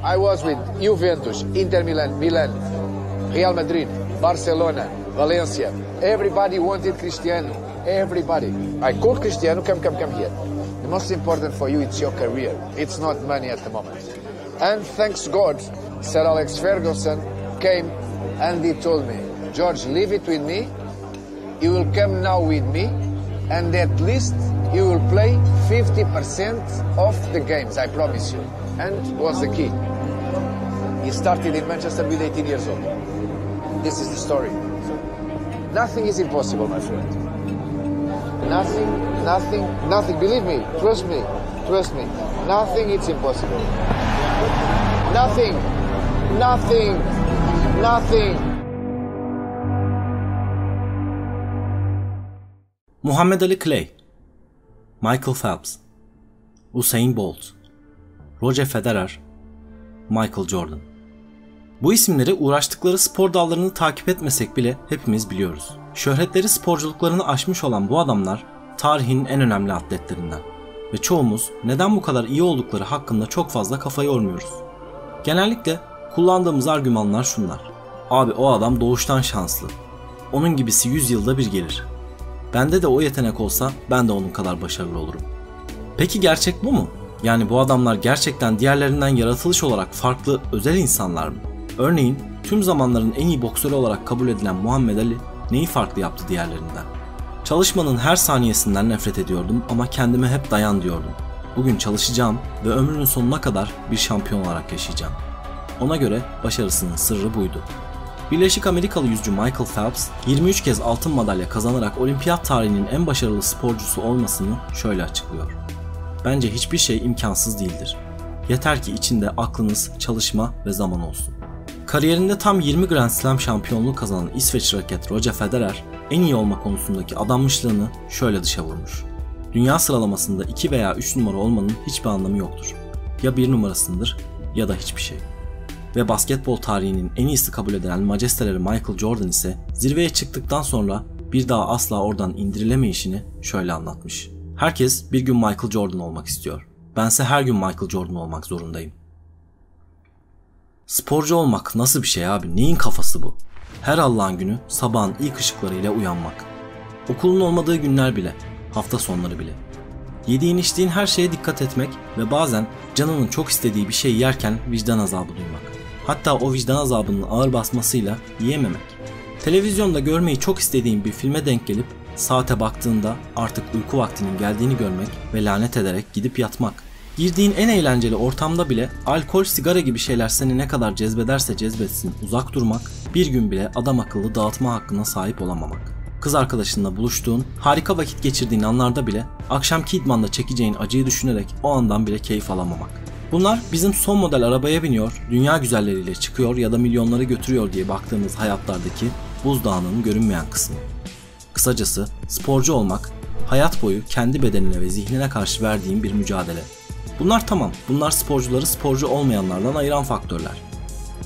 I was with Juventus, Inter Milan, Real Madrid, Barcelona, Valencia. Everybody wanted Cristiano. Everybody. I called Cristiano, come here. The most important for you is your career. It's not money at the moment. And thanks God, Sir Alex Ferguson came and he told me, George, leave it with me. You will come now with me, and at least you will play 50% of the games, I promise you. And was the key. He started in Manchester with 18 years old. This is the story. Nothing is impossible, my friend. Nothing. Believe me, trust me. Nothing is impossible. Nothing. Muhammed Ali Clay, Michael Phelps, Usain Bolt, Roger Federer, Michael Jordan. Bu isimleri uğraştıkları spor dallarını takip etmesek bile hepimiz biliyoruz. Şöhretleri sporculuklarını aşmış olan bu adamlar tarihin en önemli atletlerinden ve çoğumuz neden bu kadar iyi oldukları hakkında çok fazla kafa yormuyoruz. Genellikle kullandığımız argümanlar şunlar: abi o adam doğuştan şanslı, onun gibisi 100 yılda bir gelir, bende de o yetenek olsa ben de onun kadar başarılı olurum. Peki gerçek bu mu? Yani bu adamlar gerçekten diğerlerinden yaratılış olarak farklı özel insanlar mı? Örneğin tüm zamanların en iyi boksörü olarak kabul edilen Muhammed Ali neyi farklı yaptı diğerlerinden? Çalışmanın her saniyesinden nefret ediyordum ama kendime hep dayan diyordum. Bugün çalışacağım ve ömrünün sonuna kadar bir şampiyon olarak yaşayacağım. Ona göre başarısının sırrı buydu. Birleşik Amerikalı yüzücü Michael Phelps 23 kez altın madalya kazanarak olimpiyat tarihinin en başarılı sporcusu olmasını şöyle açıklıyor: bence hiçbir şey imkansız değildir. Yeter ki içinde aklınız, çalışma ve zaman olsun. Kariyerinde tam 20 Grand Slam şampiyonluğu kazanan İsveç raket Roger Federer en iyi olma konusundaki adanmışlığını şöyle dışa vurmuş: dünya sıralamasında 2 veya 3 numara olmanın hiçbir anlamı yoktur. Ya 1 numarasındır ya da hiçbir şey. Ve basketbol tarihinin en iyisi kabul edilen majesteleri Michael Jordan ise zirveye çıktıktan sonra bir daha asla oradan indirilemeyişini şöyle anlatmış: herkes bir gün Michael Jordan olmak istiyor. Bense her gün Michael Jordan olmak zorundayım. Sporcu olmak nasıl bir şey abi? Neyin kafası bu? Her Allah'ın günü sabahın ilk ışıklarıyla uyanmak. Okulun olmadığı günler bile, hafta sonları bile. Yediğin içtiğin her şeye dikkat etmek ve bazen canının çok istediği bir şey yerken vicdan azabı duymak. Hatta o vicdan azabının ağır basmasıyla yiyememek. Televizyonda görmeyi çok istediğin bir filme denk gelip saate baktığında artık uyku vaktinin geldiğini görmek ve lanet ederek gidip yatmak. Girdiğin en eğlenceli ortamda bile alkol, sigara gibi şeyler seni ne kadar cezbederse cezbetsin uzak durmak, bir gün bile adam akıllı dağıtma hakkına sahip olamamak. Kız arkadaşınla buluştuğun, harika vakit geçirdiğin anlarda bile akşamki idmanda çekeceğin acıyı düşünerek o andan bile keyif alamamak. Bunlar bizim son model arabaya biniyor, dünya güzelleriyle çıkıyor ya da milyonları götürüyor diye baktığımız hayatlardaki buzdağının görünmeyen kısmı. Kısacası sporcu olmak, hayat boyu kendi bedenine ve zihnine karşı verdiğin bir mücadele. Bunlar tamam, bunlar sporcuları sporcu olmayanlardan ayıran faktörler.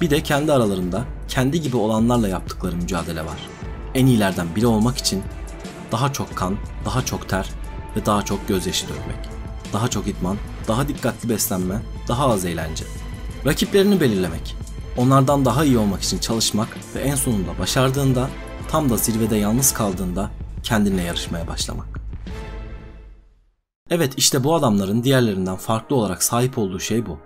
Bir de kendi aralarında, kendi gibi olanlarla yaptıkları mücadele var. En iyilerden biri olmak için daha çok kan, daha çok ter ve daha çok gözyaşı dökmek. Daha çok idman, daha dikkatli beslenme, daha az eğlence. Rakiplerini belirlemek, onlardan daha iyi olmak için çalışmak ve en sonunda başardığında, tam da zirvede yalnız kaldığında kendinle yarışmaya başlamak. Evet, işte bu adamların diğerlerinden farklı olarak sahip olduğu şey bu.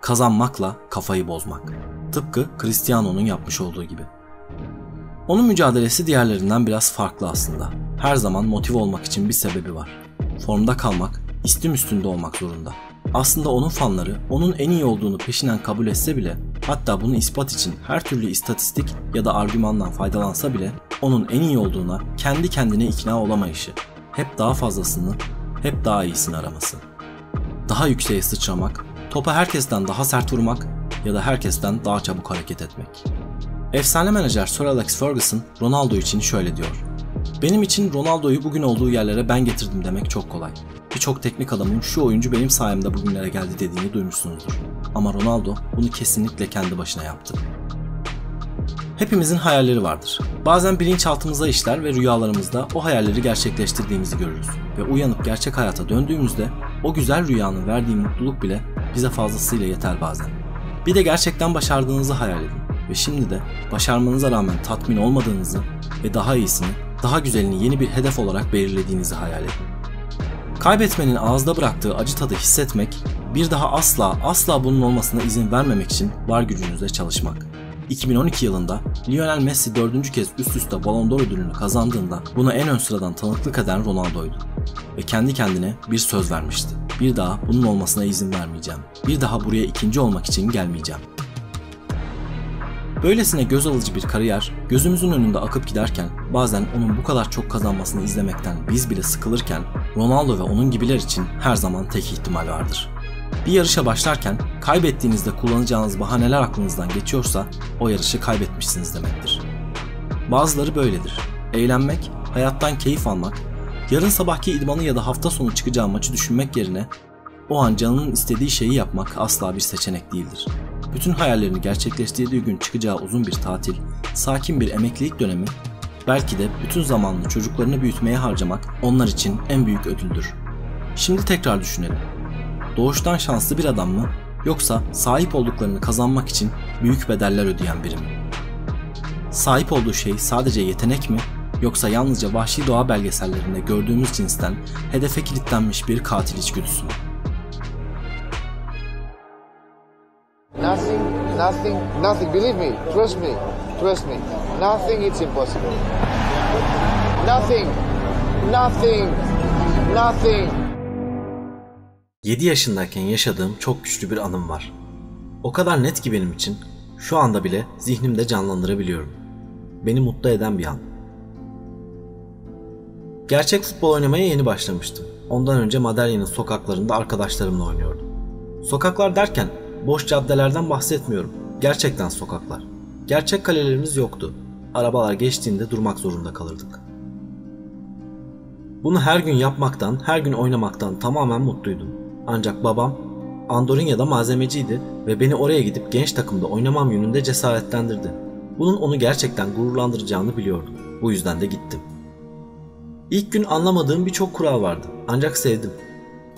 Kazanmakla kafayı bozmak. Tıpkı Cristiano'nun yapmış olduğu gibi. Onun mücadelesi diğerlerinden biraz farklı aslında. Her zaman motive olmak için bir sebebi var. Formda kalmak, istim üstünde olmak zorunda. Aslında onun fanları onun en iyi olduğunu peşinen kabul etse bile, hatta bunu ispat için her türlü istatistik ya da argümandan faydalansa bile onun en iyi olduğuna kendi kendine ikna olamayışı, hep daha fazlasını, hep daha iyisini araması. Daha yükseğe sıçramak, topa herkesten daha sert vurmak ya da herkesten daha çabuk hareket etmek. Efsane menajer Sir Alex Ferguson Ronaldo için şöyle diyor: benim için Ronaldo'yu bugün olduğu yerlere ben getirdim demek çok kolay. Birçok teknik adamın şu oyuncu benim sayemde bugünlere geldi dediğini duymuşsunuzdur. Ama Ronaldo bunu kesinlikle kendi başına yaptı. Hepimizin hayalleri vardır. Bazen bilinçaltımıza işler ve rüyalarımızda o hayalleri gerçekleştirdiğimizi görürüz. Ve uyanıp gerçek hayata döndüğümüzde o güzel rüyanın verdiği mutluluk bile bize fazlasıyla yeter bazen. Bir de gerçekten başardığınızı hayal edin ve şimdi de başarmanıza rağmen tatmin olmadığınızı ve daha iyisini, daha güzelini yeni bir hedef olarak belirlediğinizi hayal edin. Kaybetmenin ağızda bıraktığı acı tadı hissetmek, bir daha asla bunun olmasına izin vermemek için var gücünüzle çalışmak. 2012 yılında Lionel Messi 4. kez üst üste Ballon d'Or ödülünü kazandığında buna en ön sıradan tanıklık eden Ronaldo'ydu. Ve kendi kendine bir söz vermişti. Bir daha bunun olmasına izin vermeyeceğim. Bir daha buraya ikinci olmak için gelmeyeceğim. Böylesine göz alıcı bir kariyer gözümüzün önünde akıp giderken bazen onun bu kadar çok kazanmasını izlemekten biz bile sıkılırken Ronaldo ve onun gibiler için her zaman tek ihtimal vardır. Bir yarışa başlarken kaybettiğinizde kullanacağınız bahaneler aklınızdan geçiyorsa o yarışı kaybetmişsiniz demektir. Bazıları böyledir. Eğlenmek, hayattan keyif almak, yarın sabahki idmanı ya da hafta sonu çıkacağı maçı düşünmek yerine o an canının istediği şeyi yapmak asla bir seçenek değildir. Bütün hayallerini gerçekleştirdiği gün çıkacağı uzun bir tatil, sakin bir emeklilik dönemi, belki de bütün zamanını çocuklarını büyütmeye harcamak onlar için en büyük ödüldür. Şimdi tekrar düşünelim. Doğuştan şanslı bir adam mı, yoksa sahip olduklarını kazanmak için büyük bedeller ödeyen biri mi? Sahip olduğu şey sadece yetenek mi, yoksa yalnızca vahşi doğa belgesellerinde gördüğümüz cinsten hedefe kilitlenmiş bir katil içgüdüsü mü? Nothing. Believe me. Trust me. Nothing is impossible. Nothing. 7 yaşındayken yaşadığım çok güçlü bir anım var. O kadar net ki benim için, şu anda bile zihnimde canlandırabiliyorum. Beni mutlu eden bir an. Gerçek futbol oynamaya yeni başlamıştım. Ondan önce Madalya'nın sokaklarında arkadaşlarımla oynuyordum. Sokaklar derken boş caddelerden bahsetmiyorum. Gerçekten sokaklar. Gerçek kalelerimiz yoktu. Arabalar geçtiğinde durmak zorunda kalırdık. Bunu her gün yapmaktan, her gün oynamaktan tamamen mutluydum. Ancak babam Andorrinya'da malzemeciydi ve beni oraya gidip genç takımda oynamam yönünde cesaretlendirdi. Bunun onu gerçekten gururlandıracağını biliyordum. Bu yüzden de gittim. İlk gün anlamadığım birçok kural vardı. Ancak sevdim.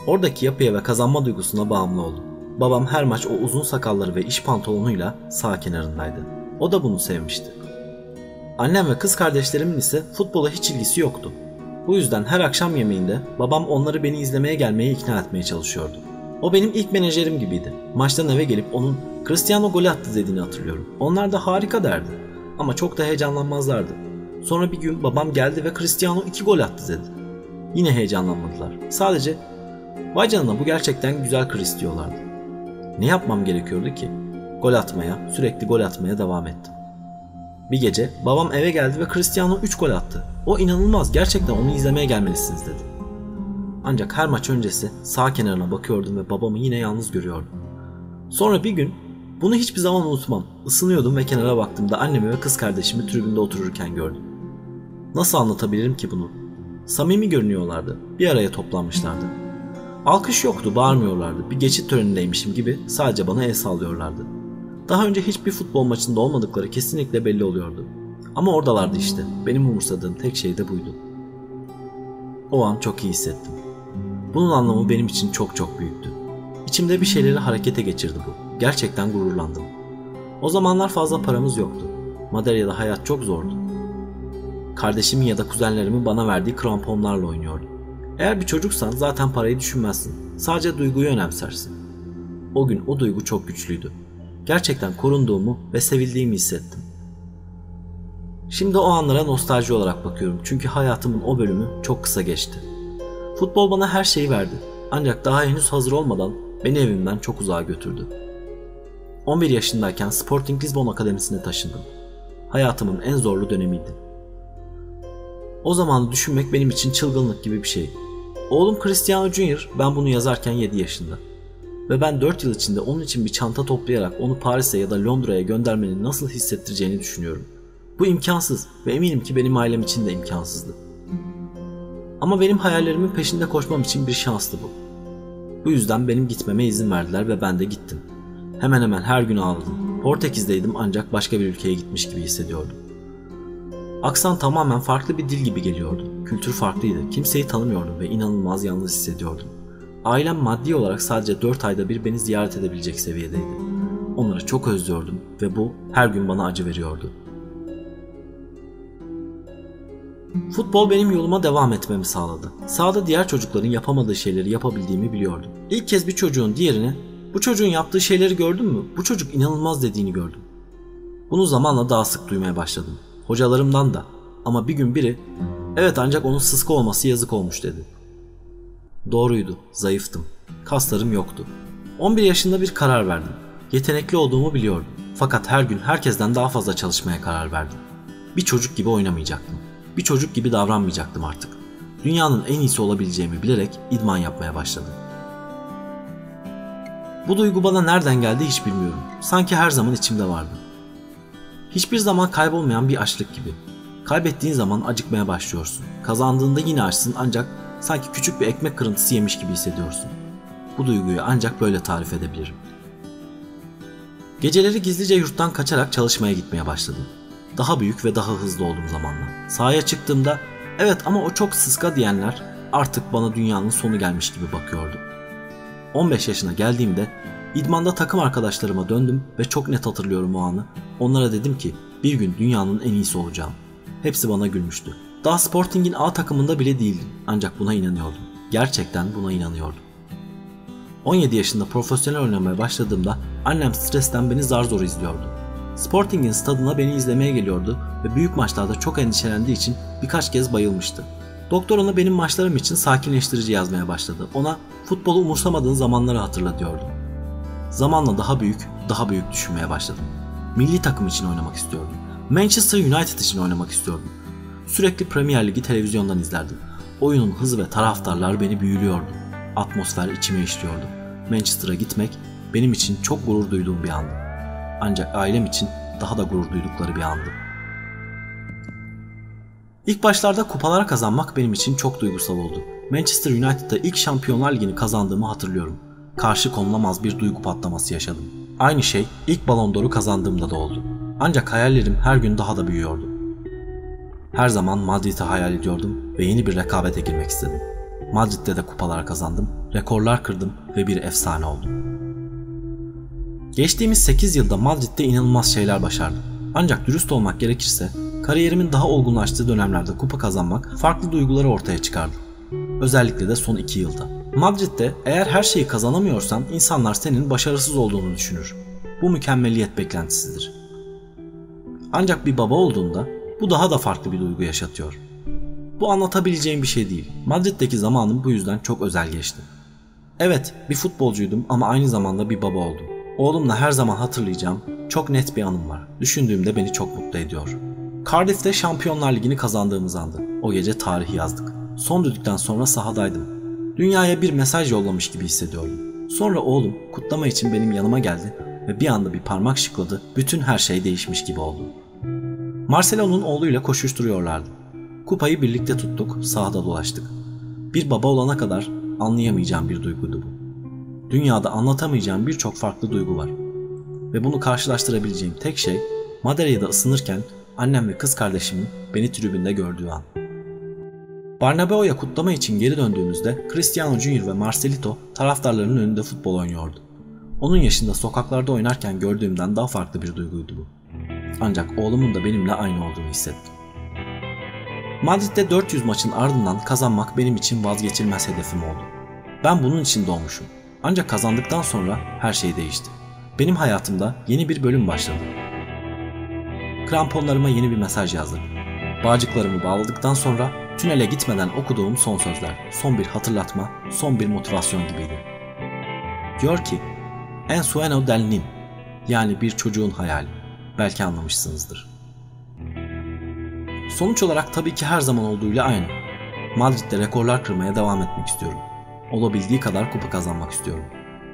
Oradaki yapıya ve kazanma duygusuna bağımlı oldum. Babam her maç o uzun sakalları ve iş pantolonuyla sağ kenarındaydı. O da bunu sevmişti. Annem ve kız kardeşlerimin ise futbola hiç ilgisi yoktu. Bu yüzden her akşam yemeğinde babam onları beni izlemeye gelmeye ikna etmeye çalışıyordu. O benim ilk menajerim gibiydi. Maçtan eve gelip onun "Cristiano gol attı" dediğini hatırlıyorum. Onlar da "harika" derdi. Ama çok da heyecanlanmazlardı. Sonra bir gün babam geldi ve "Cristiano 2 gol attı" dedi. Yine heyecanlanmadılar. Sadece "vay canına, bu gerçekten güzel Chris" diyorlardı. Ne yapmam gerekiyordu ki? Sürekli gol atmaya devam ettim. Bir gece babam eve geldi ve "Cristiano 3 gol attı. O inanılmaz, gerçekten onu izlemeye gelmelisiniz" dedi. Ancak her maç öncesi sağ kenarına bakıyordum ve babamı yine yalnız görüyordum. Sonra bir gün, bunu hiçbir zaman unutmam, ısınıyordum ve kenara baktığımda annemi ve kız kardeşimi tribünde otururken gördüm. Nasıl anlatabilirim ki bunu? Samimi görünüyorlardı, bir araya toplanmışlardı. Alkış yoktu, bağırmıyorlardı, bir geçit törenindeymişim gibi sadece bana el sallıyorlardı. Daha önce hiçbir futbol maçında olmadıkları kesinlikle belli oluyordu. Ama oradalardı işte, benim umursadığım tek şey de buydu. O an çok iyi hissettim. Bunun anlamı benim için çok büyüktü. İçimde bir şeyleri harekete geçirdi bu. Gerçekten gururlandım. O zamanlar fazla paramız yoktu. Madalya'da hayat çok zordu. Kardeşimin ya da kuzenlerimin bana verdiği kramponlarla oynuyordum. Eğer bir çocuksan zaten parayı düşünmezsin. Sadece duyguyu önemsersin. O gün o duygu çok güçlüydü. Gerçekten korunduğumu ve sevildiğimi hissettim. Şimdi o anlara nostalji olarak bakıyorum çünkü hayatımın o bölümü çok kısa geçti. Futbol bana her şeyi verdi. Ancak daha henüz hazır olmadan beni evimden çok uzağa götürdü. 11 yaşındayken Sporting Lisbon Akademisi'ne taşındım. Hayatımın en zorlu dönemiydi. O zamanı düşünmek benim için çılgınlık gibi bir şey. Oğlum Cristiano Junior ben bunu yazarken 7 yaşında. Ve ben 4 yıl içinde onun için bir çanta toplayarak onu Paris'e ya da Londra'ya göndermenin nasıl hissettireceğini düşünüyorum. Bu imkansız ve eminim ki benim ailem için de imkansızdı. Ama benim hayallerimin peşinde koşmam için bir şanstı bu. Bu yüzden benim gitmeme izin verdiler ve ben de gittim. Hemen hemen her gün ağladım. Portekiz'deydim ancak başka bir ülkeye gitmiş gibi hissediyordum. Aksan tamamen farklı bir dil gibi geliyordu. Kültür farklıydı. Kimseyi tanımıyordum ve inanılmaz yalnız hissediyordum. Ailem maddi olarak sadece 4 ayda bir beni ziyaret edebilecek seviyedeydi. Onları çok özlüyordum ve bu her gün bana acı veriyordu. Futbol benim yoluma devam etmemi sağladı. Sahada diğer çocukların yapamadığı şeyleri yapabildiğimi biliyordum. İlk kez bir çocuğun diğerine "Bu çocuğun yaptığı şeyleri gördün mü? Bu çocuk inanılmaz" dediğini gördüm. Bunu zamanla daha sık duymaya başladım. Hocalarımdan da. Ama bir gün biri "Evet, ancak onun sıska olması yazık olmuş" dedi. Doğruydu, zayıftım. Kaslarım yoktu. 11 yaşında bir karar verdim. Yetenekli olduğumu biliyordum. Fakat her gün herkesten daha fazla çalışmaya karar verdim. Bir çocuk gibi oynamayacaktım. Bir çocuk gibi davranmayacaktım artık. Dünyanın en iyisi olabileceğimi bilerek idman yapmaya başladım. Bu duygu bana nereden geldi hiç bilmiyorum. Sanki her zaman içimde vardı. Hiçbir zaman kaybolmayan bir açlık gibi. Kaybettiğin zaman acıkmaya başlıyorsun. Kazandığında yine açsın, ancak sanki küçük bir ekmek kırıntısı yemiş gibi hissediyorsun. Bu duyguyu ancak böyle tarif edebilirim. Geceleri gizlice yurttan kaçarak çalışmaya gitmeye başladım. Daha büyük ve daha hızlı oldum zamanla. Sahaya çıktığımda "Evet ama o çok sıska" diyenler artık bana dünyanın sonu gelmiş gibi bakıyordu. 15 yaşına geldiğimde idmanda takım arkadaşlarıma döndüm ve çok net hatırlıyorum o anı. Onlara dedim ki bir gün dünyanın en iyisi olacağım. Hepsi bana gülmüştü. Daha Sporting'in A takımında bile değildim. Ancak buna inanıyordum. Gerçekten buna inanıyordum. 17 yaşında profesyonel oynamaya başladığımda annem stresten beni zar zor izliyordu. Sporting'in stadına beni izlemeye geliyordu ve büyük maçlarda çok endişelendiği için birkaç kez bayılmıştı. Doktor ona benim maçlarım için sakinleştirici yazmaya başladı. Ona futbolu umursamadığın zamanları hatırla diyordu. Zamanla daha büyük düşünmeye başladım. Milli takım için oynamak istiyordum. Manchester United için oynamak istiyordum. Sürekli Premier Ligi televizyondan izlerdim. Oyunun hızı ve taraftarlar beni büyülüyordu. Atmosfer içime işliyordu. Manchester'a gitmek benim için çok gurur duyduğum bir andı. Ancak ailem için daha da gurur duydukları bir andı. İlk başlarda kupalar kazanmak benim için çok duygusal oldu. Manchester United'da ilk Şampiyonlar Ligi'ni kazandığımı hatırlıyorum. Karşı konulamaz bir duygu patlaması yaşadım. Aynı şey ilk Ballon d'Or'u kazandığımda da oldu. Ancak hayallerim her gün daha da büyüyordu. Her zaman Madrid'i hayal ediyordum ve yeni bir rekabete girmek istedim. Madrid'de de kupalar kazandım, rekorlar kırdım ve bir efsane oldum. Geçtiğimiz 8 yılda Madrid'de inanılmaz şeyler başardım. Ancak dürüst olmak gerekirse kariyerimin daha olgunlaştığı dönemlerde kupa kazanmak farklı duyguları ortaya çıkardı. Özellikle de son 2 yılda. Madrid'de eğer her şeyi kazanamıyorsan insanlar senin başarısız olduğunu düşünür. Bu mükemmeliyet beklentisidir. Ancak bir baba olduğunda bu daha da farklı bir duygu yaşatıyor. Bu anlatabileceğim bir şey değil. Madrid'deki zamanım bu yüzden çok özel geçti. Evet, bir futbolcuydum ama aynı zamanda bir baba oldum. Oğlumla her zaman hatırlayacağım çok net bir anım var. Düşündüğümde beni çok mutlu ediyor. Cardiff'te Şampiyonlar Ligi'ni kazandığımız andı. O gece tarihi yazdık. Son düdükten sonra sahadaydım. Dünyaya bir mesaj yollamış gibi hissediyordum. Sonra oğlum kutlama için benim yanıma geldi ve bir anda bir parmak şıkladı. Bütün her şey değişmiş gibi oldu. Marcelo'nun oğluyla koşuşturuyorlardı. Kupayı birlikte tuttuk, sahada dolaştık. Bir baba olana kadar anlayamayacağım bir duyguydu bu. Dünyada anlatamayacağım birçok farklı duygu var. Ve bunu karşılaştırabileceğim tek şey Madeira'da ısınırken annem ve kız kardeşimin beni tribünde gördüğü an. Bernabéu'ya kutlama için geri döndüğümüzde Cristiano Junior ve Marcelito taraftarların önünde futbol oynuyordu. Onun yaşında sokaklarda oynarken gördüğümden daha farklı bir duyguydu bu. Ancak oğlumun da benimle aynı olduğunu hissettim. Madrid'de 400 maçın ardından kazanmak benim için vazgeçilmez hedefim oldu. Ben bunun için doğmuşum. Ancak kazandıktan sonra her şey değişti. Benim hayatımda yeni bir bölüm başladı. Kramponlarıma yeni bir mesaj yazdım. Bağcıklarımı bağladıktan sonra tünele gitmeden okuduğum son sözler, son bir hatırlatma, son bir motivasyon gibiydi. Diyor ki, "En sueño del niño", yani bir çocuğun hayali. Belki anlamışsınızdır. Sonuç olarak tabii ki her zaman olduğuyla aynı. Madrid'de rekorlar kırmaya devam etmek istiyorum. Olabildiği kadar kupa kazanmak istiyorum.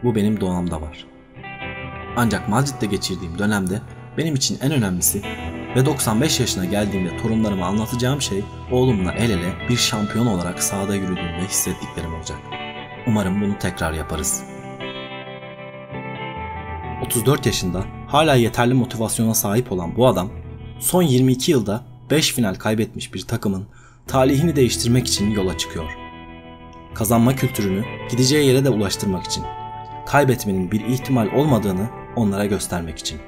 Bu benim doğamda var. Ancak Madrid'de geçirdiğim dönemde benim için en önemlisi ve 95 yaşına geldiğimde torunlarıma anlatacağım şey oğlumla el ele bir şampiyon olarak sahada yürüdüğümde hissettiklerim olacak. Umarım bunu tekrar yaparız. 34 yaşında hala yeterli motivasyona sahip olan bu adam son 22 yılda 5 final kaybetmiş bir takımın talihini değiştirmek için yola çıkıyor. Kazanma kültürünü gideceği yere de ulaştırmak için. Kaybetmenin bir ihtimal olmadığını onlara göstermek için.